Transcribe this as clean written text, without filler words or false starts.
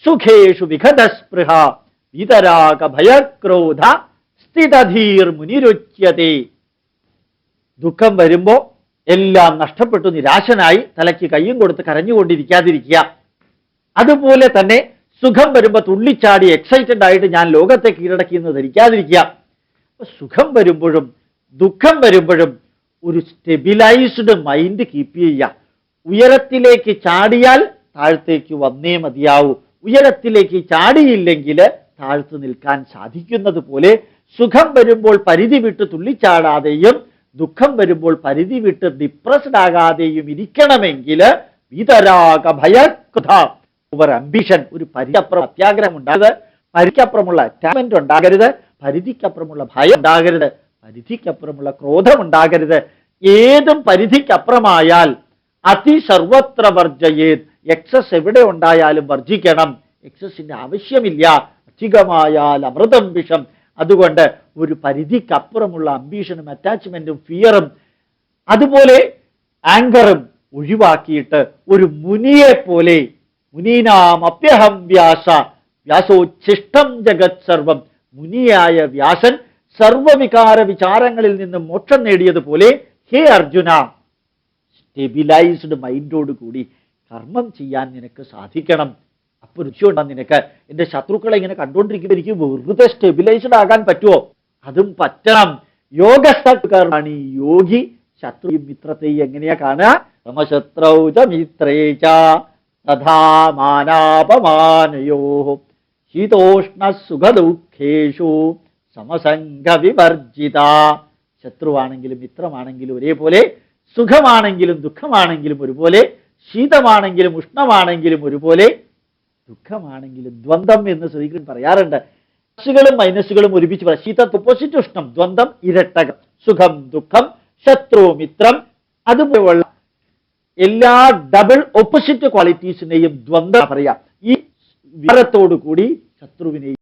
സുഖേഷു വിഗതസ്പൃഹ വിതരാഗ ഭയക്രോധ സ്ഥിതധീർ മുനിരുച്യത്തെ. ദുഃഖം വരുമ്പോ എല്ലാം നഷ്ടപ്പെട്ടു നിരാശനായി തലയ്ക്ക് കയ്യും കൊടുത്ത് കരഞ്ഞുകൊണ്ടിരിക്കാതിരിക്കുക. അതുപോലെ തന്നെ സുഖം വരുമ്പോ തുള്ളിച്ചാടി എക്സൈറ്റഡ് ആയിട്ട് ഞാൻ ലോകത്തെ കീഴടക്കി എന്ന് ധരിക്കാതിരിക്കുക. സുഖം വരുമ്പോഴും ദുഃഖം വരുമ്പോഴും ഒരു സ്റ്റെബിലൈസ്ഡ് മൈൻഡ് കീപ്പ് ചെയ്യുക. ഉയരത്തിലേക്ക് ചാടിയാൽ താഴത്തേക്ക് വന്നേ മതിയാവൂ. ഉയരത്തിലേക്ക് ചാടിയില്ലെങ്കിൽ താഴ്ത്തു നിൽക്കാൻ സാധിക്കുന്നത് പോലെ സുഖം വരുമ്പോൾ പരിധി വിട്ട് തുള്ളിച്ചാടാതെയും ദുഃഖം വരുമ്പോൾ പരിധി വിട്ട് ഡിപ്രസ്ഡ് ആകാതെയും ഇരിക്കണമെങ്കിൽ വിതരാഗ ഭയക്രോധ, ഓവർ അംബിഷൻ, ഒരു പരിധിക്കപ്പുറം അത്യാഗ്രഹം ഉണ്ടാകരുത്, പരിധിക്കപ്പുറമുള്ള അറ്റാച്ച്മെന്റ് ഉണ്ടാകരുത്, പരിധിക്കപ്പുറമുള്ള ഭയം ഉണ്ടാകരുത്, പരിധിക്കപ്പുറമുള്ള ക്രോധം ഉണ്ടാകരുത്. ഏതും പരിധിക്കപ്പുറമായാൽ അതിസർവത്ര വർജയേത്, എക്സസ് എവിടെ ഉണ്ടായാലും വർജിക്കണം. എക്സസിന്റെ ആവശ്യമില്ല. അധികമായാൽ അമൃതം വിഷം. അതുകൊണ്ട് ഒരു പരിധിക്കപ്പുറമുള്ള അംബീഷനും അറ്റാച്ച്മെന്റും ഫിയറും അതുപോലെ ആങ്കറും ഒഴിവാക്കിയിട്ട് ഒരു മുനിയെ പോലെ, മുനീനാം അപ്യഹം വ്യാസ വ്യാസോച്ഛിഷ്ടം ജഗത് സർവം, മുനിയായ വ്യാസൻ സർവവികാര വിചാരങ്ങളിൽ നിന്ന് മോക്ഷം നേടിയതുപോലെ ഹേ അർജുന, സ്റ്റെബിലൈസ്ഡ് മൈൻഡോട് കൂടി കർമ്മം ചെയ്യാൻ നിനക്ക് സാധിക്കണം. അപ്പൊ രുചിയുണ്ടാ നിനക്ക്. എന്റെ ശത്രുക്കളെ ഇങ്ങനെ കണ്ടുകൊണ്ടിരിക്കുമ്പോൾ എനിക്ക് വെറുതെ സ്റ്റെബിലൈസ്ഡ് ആകാൻ പറ്റുമോ? അതും പറ്റണം. യോഗസ്ഥകർമാണി, യോഗി ശത്രുയും മിത്രത്തെയും എങ്ങനെയാ കാണുക? സമശത്രൗ ച മിത്രേ ച തഥാ മാനാപമാനയോ ശീതോഷ്ണ സുഖദുഃഖേഷു സമസംഗ വിവർജിത. ശത്രുവാണെങ്കിലും മിത്രമാണെങ്കിലും ഒരേപോലെ, സുഖമാണെങ്കിലും ദുഃഖമാണെങ്കിലും ഒരുപോലെ, ശീതമാണെങ്കിലും ഉഷ്ണമാണെങ്കിലും ഒരുപോലെ, ദുഃഖമാണെങ്കിലും ദ്വന്ദ്ം എന്ന് ശ്രീകൃഷ്ണൻ പറയാറുണ്ട്. പ്ലസുകളും മൈനസുകളും ഒരുമിച്ച് പറയാം. ശീതം ഓപ്പോസിറ്റ്, ഉഷ്ണം ദ്വന്ദ്ം ഇരട്ടകം, സുഖം ദുഃഖം ശത്രു മിത്രം, അതുപോലുള്ള എല്ലാ ഡബിൾ ഓപ്പോസിറ്റ് ക്വാളിറ്റീസിനെയും ദ്വന്ദ്ം പറയാം. ഈ വികാരത്തോടു കൂടി ശത്രുവിനെയും